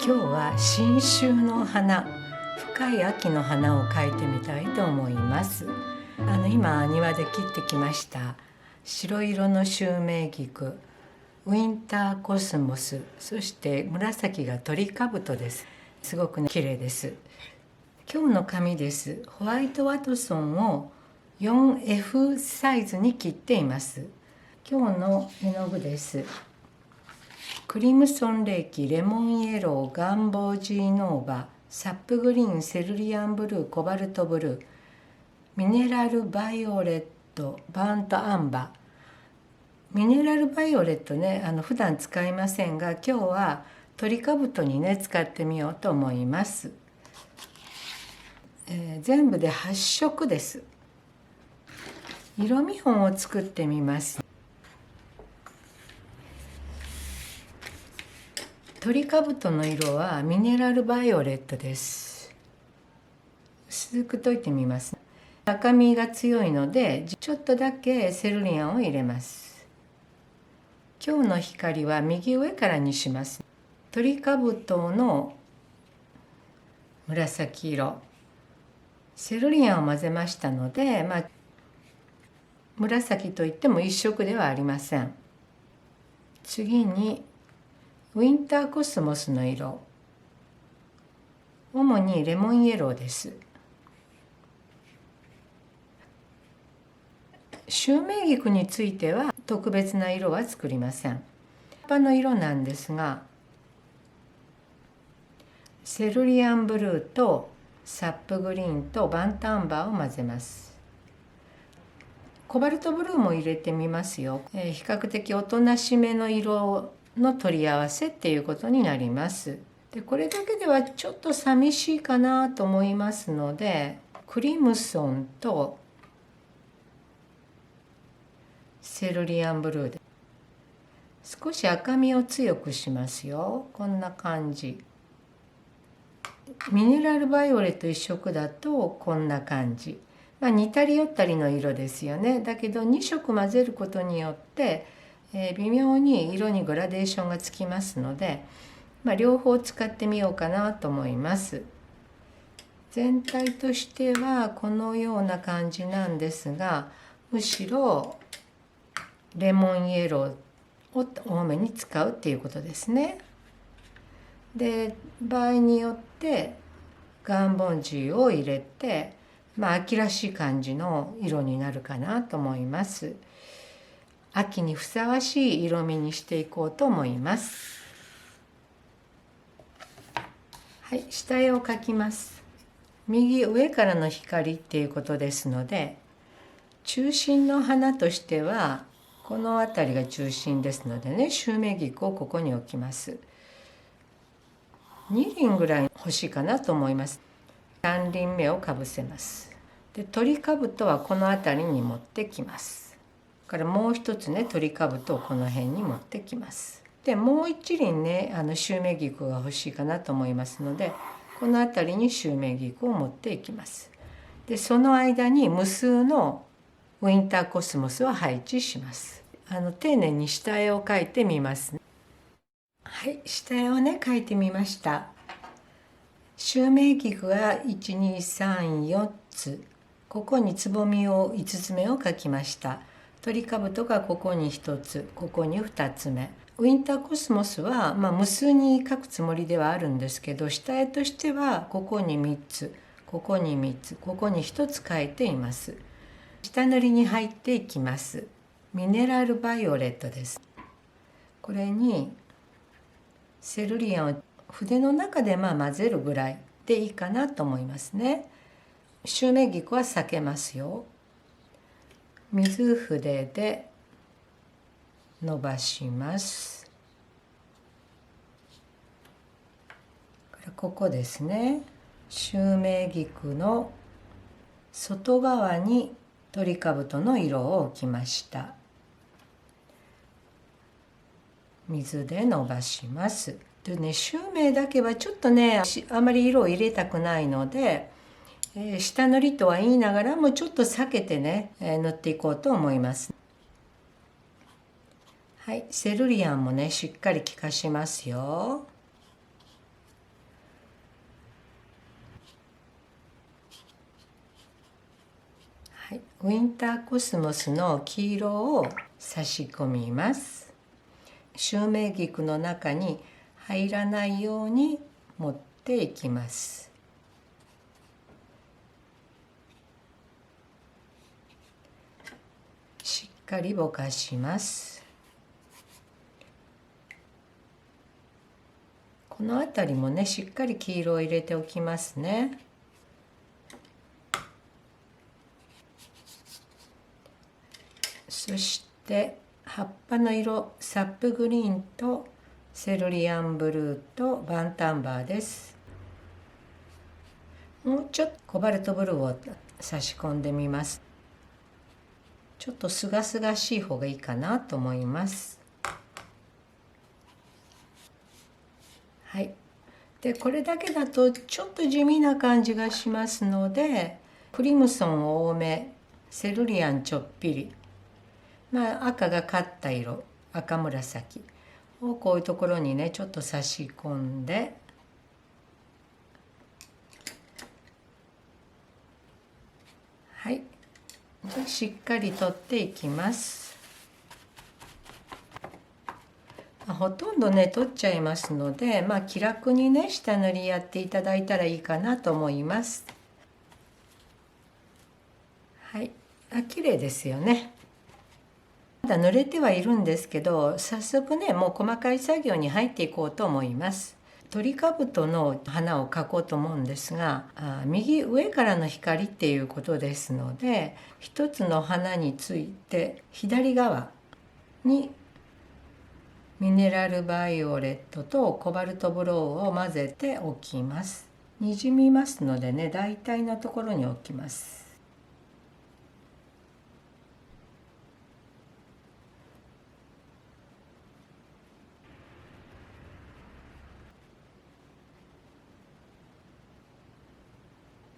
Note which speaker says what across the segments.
Speaker 1: 今日は新秋の花、深い秋の花を描いてみたいと思います。今庭で切ってきました白色のシュウメイギク、ウィンターコスモス、そして紫がトリカブトです。すごく綺麗です。今日の紙です。ホワイトワトソンを 4F サイズに切っています。今日の絵の具です。クリムソンレーキ、レモンイエロー、ガンボージーノーバ、サップグリーン、セルリアンブルー、コバルトブルー、ミネラルバイオレット、バーントアンバー。ミネラルバイオレットね、普段使いませんが、今日はトリカブトにね使ってみようと思います。全部で8色です。色見本を作ってみます。トリカブトの色はミネラルバイオレットです。薄く溶いてみます。赤みが強いのでちょっとだけセルリアンを入れます。今日の光は右上からにします。トリカブトの紫色、セルリアンを混ぜましたので、紫といっても一色ではありません。次にウィンターコスモスの色、主にレモンイエローです。シュウメイギクについては特別な色は作りません。葉っぱの色なんですが、セルリアンブルーとサップグリーンとバンタンバーを混ぜます。コバルトブルーも入れてみますよ。比較的おとなしめの色の取り合わせっていうことになります。でこれだけではちょっと寂しいかなと思いますので、クリムソンとセルリアンブルーで少し赤みを強くしますよ。こんな感じ。ミネラルバイオレット一色だとこんな感じ。似たり寄ったりの色ですよね。だけど2色混ぜることによって微妙に色にグラデーションがつきますので、両方使ってみようかなと思います。全体としてはこのような感じなんですが、むしろレモンイエローを多めに使うっていうことですね。で場合によってガンボンジーを入れて、秋らしい感じの色になるかなと思います。秋にふさわしい色味にしていこうと思います。はい、下絵を描きます。右上からの光っていうことですので、中心の花としてはこの辺りが中心ですのでね、シュウメイギクをここに置きます。2輪ぐらい欲しいかなと思います。3輪目をかぶせます。でトリカブトはこの辺りに持ってきます。からもう一つね、トリカブトをこの辺に持ってきます。でもう一輪ね、シュウメイギクが欲しいかなと思いますので、この辺りにシュウメイギクを持っていきます。でその間に無数のウィンターコスモスを配置します。丁寧に下絵を描いてみます。はい、下絵をね描いてみました。シュウメイギクが1、2、3、4つ、ここにつぼみを5つ目を描きました。トリカブトがここに1つ、ここに2つ目。ウィンターコスモスは、無数に描くつもりではあるんですけど、下絵としてはここに3つ、ここに3つ、ここに1つ描いています。下塗りに入っていきます。ミネラルバイオレットです。これにセルリアンを筆の中で混ぜるぐらいでいいかなと思いますね。シュウメイギクは避けますよ。水筆で伸ばします。ここですね。シュウメイギクの外側にトリカブトの色を置きました。水で伸ばします。でね、シュウメイだけはちょっとね、あまり色を入れたくないので、下塗りとは言いながらもちょっと避けてね、塗っていこうと思います。はい、セルリアンもねしっかり効かしますよ。ウィンターコスモスの黄色を差し込みます。シュウメイギクの中に入らないように持っていきます。しっかりぼかします。この辺りもね、しっかり黄色を入れておきますね。そして葉っぱの色、サップグリーンとセルリアンブルーとバンタンバーです。もうちょっとコバルトブルーを差し込んでみます。ちょっとすがすがしい方がいいかなと思います。はい。でこれだけだとちょっと地味な感じがしますので、クリムソン多め、セルリアンちょっぴり、赤がかった色、赤紫をこういうところにねちょっと差し込んで、はい、しっかり取っていきます。ほとんどね取っちゃいますので、気楽にね下塗りやっていただいたらいいかなと思います。はい、綺麗ですよね。まだ濡れてはいるんですけど、早速ねもう細かい作業に入っていこうと思います。トリカブトの花を描こうと思うんですが、右上からの光っていうことですので、一つの花について左側にミネラルバイオレットとコバルトブローを混ぜておきます。にじみますのでね、大体のところに置きます。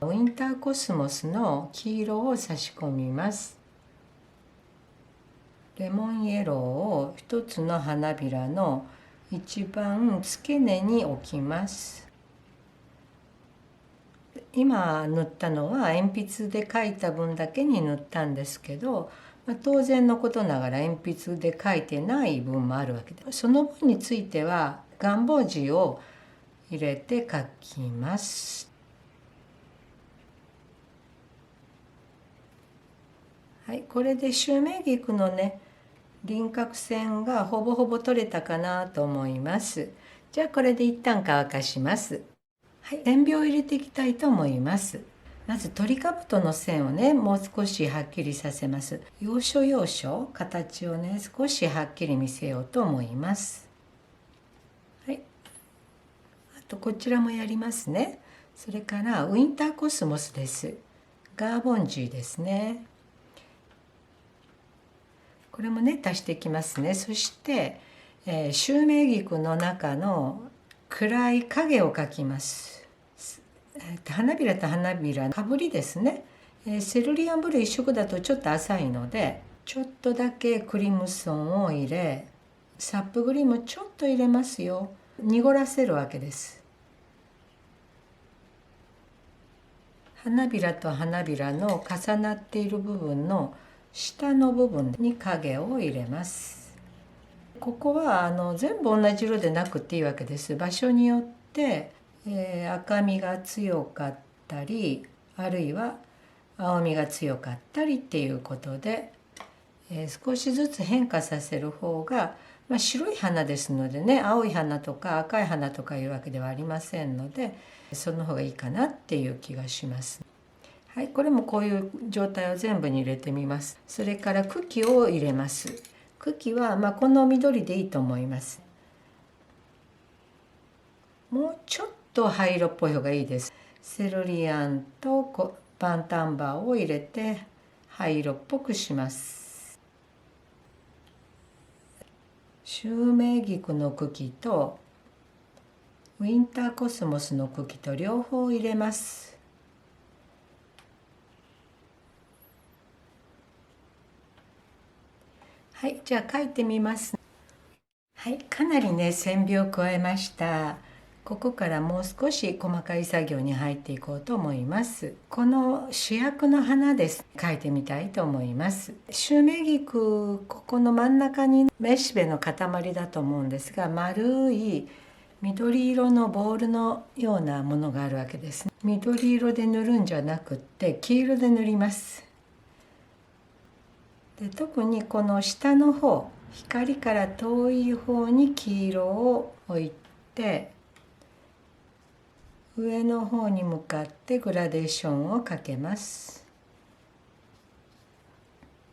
Speaker 1: ウィンターコスモスの黄色を差し込みます。レモンイエローを一つの花びらの一番付け根に置きます。今塗ったのは鉛筆で描いた分だけに塗ったんですけど、当然のことながら鉛筆で描いてない分もあるわけで、その分については願望字を入れて描きます。はい、これでシュウメイギクのね輪郭線がほぼほぼ取れたかなと思います。じゃあこれで一旦乾かします。はい、線描を入れていきたいと思います。まずトリカブトの線をねもう少しはっきりさせます。要所要所形をね少しはっきり見せようと思います。はい、あとこちらもやりますね。それからウィンターコスモスです。ガーボンジーですね。これもね足していきますね。そして、シュウメイギクの中の暗い影を描きます。花びらと花びらかぶりですね。セルリアンブルー一色だとちょっと浅いので、ちょっとだけクリムソンを入れ、サップグリーンもちょっと入れますよ。濁らせるわけです。花びらと花びらの重なっている部分の下の部分に影を入れます。ここは全部同じ色でなくていいわけです。場所によって、赤みが強かったり、あるいは青みが強かったりっていうことで、少しずつ変化させる方が、白い花ですのでね、青い花とか赤い花とかいうわけではありませんので、その方がいいかなっていう気がします。はい、これもこういう状態を全部に入れてみます。それから茎を入れます。茎はこの緑でいいと思います。もうちょっと灰色っぽい方がいいです。セルリアンとバンタンバーを入れて灰色っぽくします。シュウメイギクの茎とウィンターコスモスの茎と両方入れます。はい、じゃあ描いてみます。はい、かなりね線描を加えました。ここからもう少し細かい作業に入っていこうと思います。この主役の花です。描いてみたいと思います。シュウメギク、ここの真ん中にめしべの塊だと思うんですが、丸い緑色のボールのようなものがあるわけです。緑色で塗るんじゃなくって黄色で塗ります。で、特にこの下の方、光から遠い方に黄色を置いて、上の方に向かってグラデーションをかけます。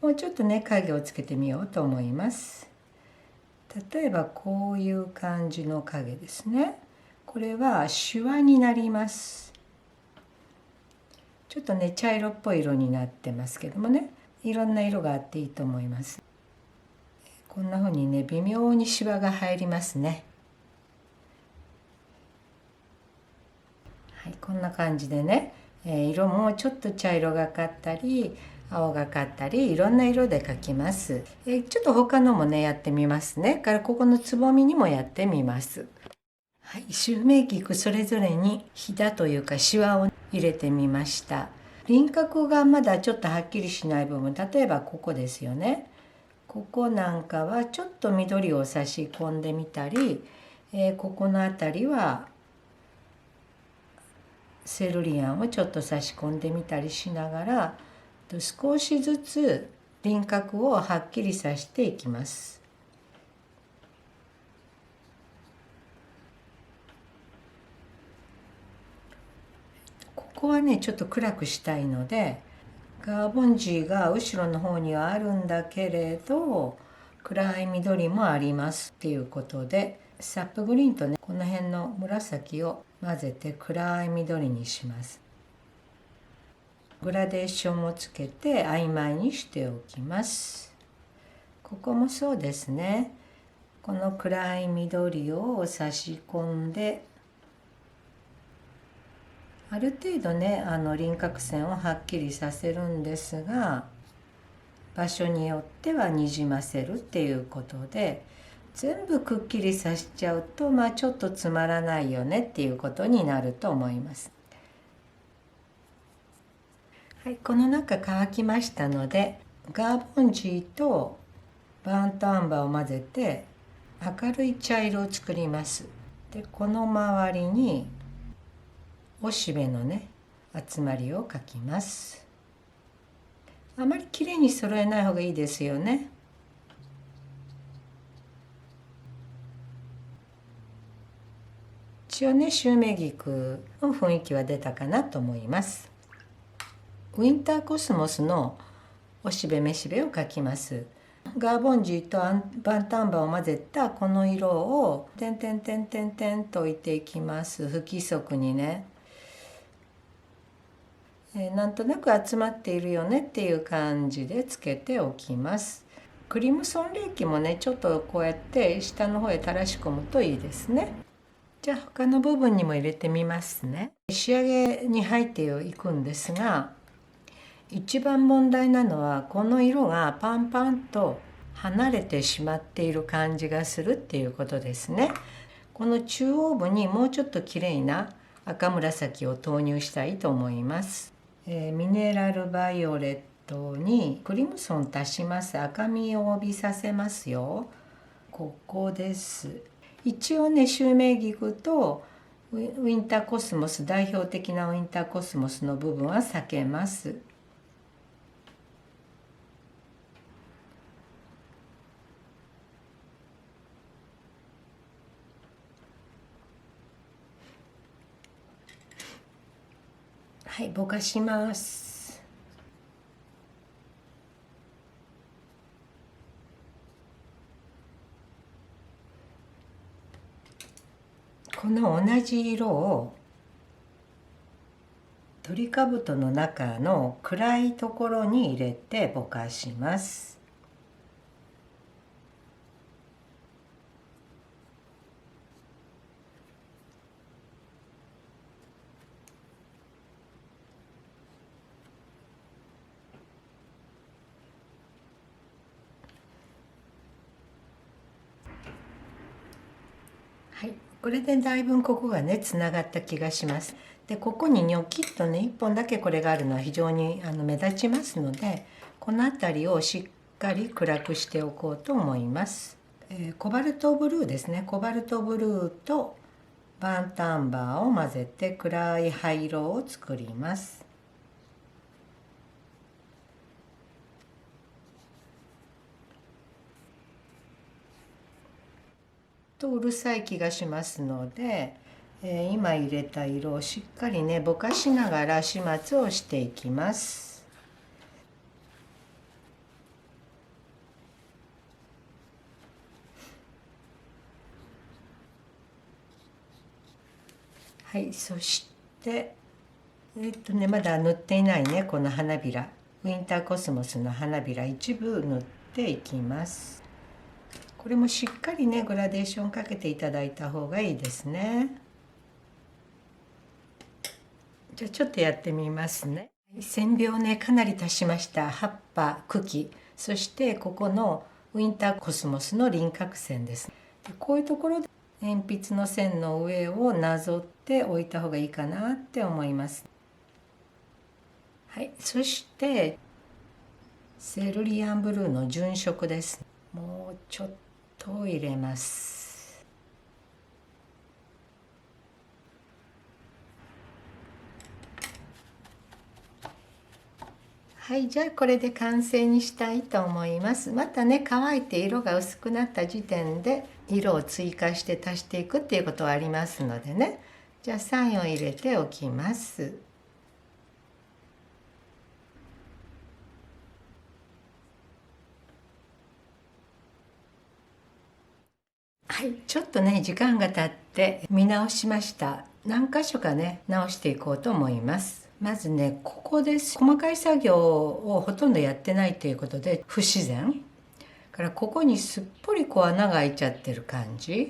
Speaker 1: もうちょっとね、影をつけてみようと思います。例えばこういう感じの影ですね。これはシワになります。ちょっとね、茶色っぽい色になってますけどもね、いろんな色があっていいと思います。こんな風にね、微妙にシワが入りますね。はい、こんな感じでね、色もちょっと茶色がかったり青がかったりいろんな色で描きます。ちょっと他のもねやってみますね。からここのつぼみにもやってみます。はい、シュウメイギクそれぞれにひだというかシワを入れてみました。輪郭がまだちょっとはっきりしない部分、例えばここですよね。ここなんかはちょっと緑を差し込んでみたり、ここの辺りはセルリアンをちょっと差し込んでみたりしながら少しずつ輪郭をはっきりさせていきます。ここはねちょっと暗くしたいのでガーボンジーが後ろの方にはあるんだけれど暗い緑もありますっていうことでサップグリーンとねこの辺の紫を混ぜて暗い緑にします。グラデーションをつけて曖昧にしておきます。ここもそうですね。この暗い緑を差し込んである程度ね輪郭線をはっきりさせるんですが場所によってはにじませるっていうことで全部くっきりさしちゃうとちょっとつまらないよねっていうことになると思います。はい、この中乾きましたのでガーボンジーとバーントアンバーを混ぜて明るい茶色を作ります。でこの周りにおしべのね集まりを描きます。あまりきれいに揃えない方がいいですよね。一応ねシュウメギクの雰囲気は出たかなと思います。ウィンターコスモスのおしべめしべを描きます。ガーボンジーとバンタンバを混ぜたこの色を点々点々点と置いていきます。不規則にね。なんとなく集まっているよねっていう感じでつけておきます。クリムソンレーキもねちょっとこうやって下の方へ垂らし込むといいですね。じゃあ他の部分にも入れてみますね。仕上げに入っていくんですが一番問題なのはこの色がパンパンと離れてしまっている感じがするっていうことですね。この中央部にもうちょっときれいな赤紫を投入したいと思います。ミネラルバイオレットにクリムソン足します。赤みを帯びさせますよ。ここです。一応ねシュウメイギクとウィンターコスモス代表的なウィンターコスモスの部分は避けます。はい、ぼかします。この同じ色をトリカブトの中の暗いところに入れてぼかします。はい、これでだいぶここがねつながった気がします。でここにニョキッとね1本だけこれがあるのは非常に目立ちますので、この辺りをしっかり暗くしておこうと思います。コバルトブルーですね。コバルトブルーとバーントアンバーを混ぜて暗い灰色を作ります。とうるさい気がしますので、今入れた色をしっかりねぼかしながら始末をしていきます。はい、そしてまだ塗っていないねこの花びら、ウィンターコスモスの花びら一部塗っていきます。これもしっかりねグラデーションかけていただいた方がいいですね。じゃあちょっとやってみますね。線描ねかなり足しました。葉っぱ、茎、そしてここのウィンターコスモスの輪郭線です。でこういうところで鉛筆の線の上をなぞっておいた方がいいかなって思います。はい、そしてセルリアンブルーの純色です。もうちょっと入れます。はい、じゃあこれで完成にしたいと思います。またね乾いて色が薄くなった時点で色を追加して足していくっていうことはありますのでね。じゃあ酸を入れておきます。はい、ちょっとね時間が経って見直しました。何箇所かね直していこうと思います。まずねここです。細かい作業をほとんどやってないということで不自然からここにすっぽりこう穴が開いちゃってる感じ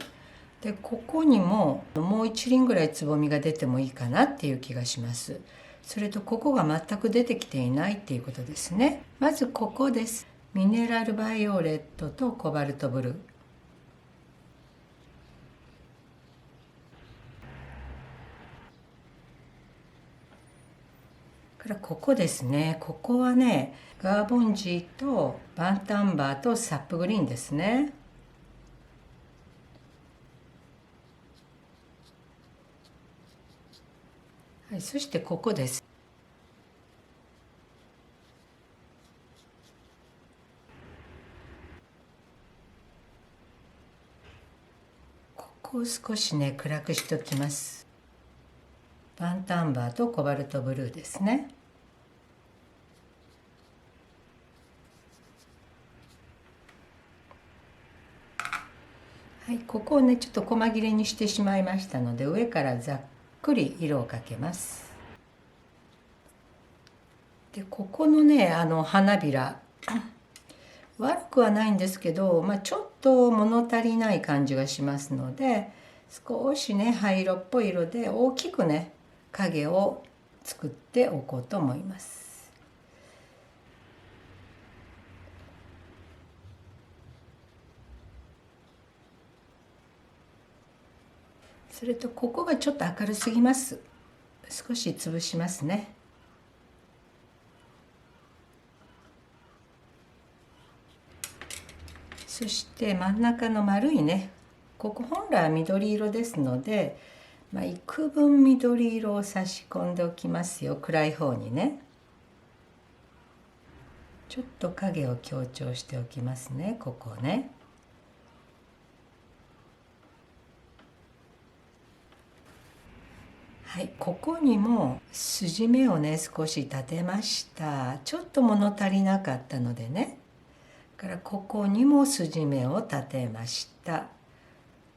Speaker 1: で、ここにももう1輪ぐらいつぼみが出てもいいかなっていう気がします。それとここが全く出てきていないっていうことですね。まずここです。ミネラルバイオレットとコバルトブルーからここですね。ここはねガーボンジーとバンタンバーとサップグリーンですね。はい、そしてここです。ここを少しね暗くしておきます。バンタンバーとコバルトブルーですね。はい、ここをねちょっと細切れにしてしまいましたので上からざっくり色をかけます。でここのね花びら悪くはないんですけど、ちょっと物足りない感じがしますので少しね灰色っぽい色で大きくね影を作っておこうと思います。それとここがちょっと明るすぎます。少し潰しますね。そして真ん中の丸いねここ本来は緑色ですので、幾分緑色を差し込んでおきますよ。暗い方にねちょっと影を強調しておきますね。ここね。はい、ここにも筋目をね少し立てました。ちょっと物足りなかったのでね。からここにも筋目を立てました。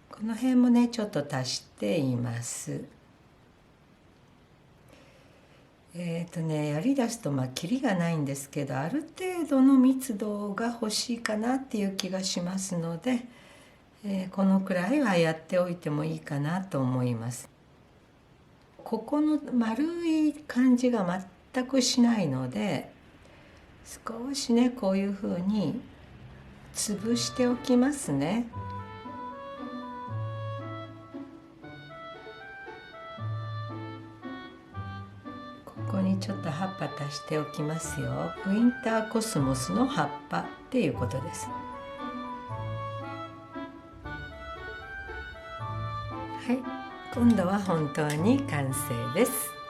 Speaker 1: この辺もねちょっと足しています。やりだすとキリがないんですけどある程度の密度が欲しいかなっていう気がしますので、このくらいはやっておいてもいいかなと思います。ここの丸い感じが全くしないので少しねこういうふうに潰しておきますね。こにちょっと葉っぱ足しておきますよ。ウィンターコスモスの葉っぱっていうことです。はい、今度は本当に完成です。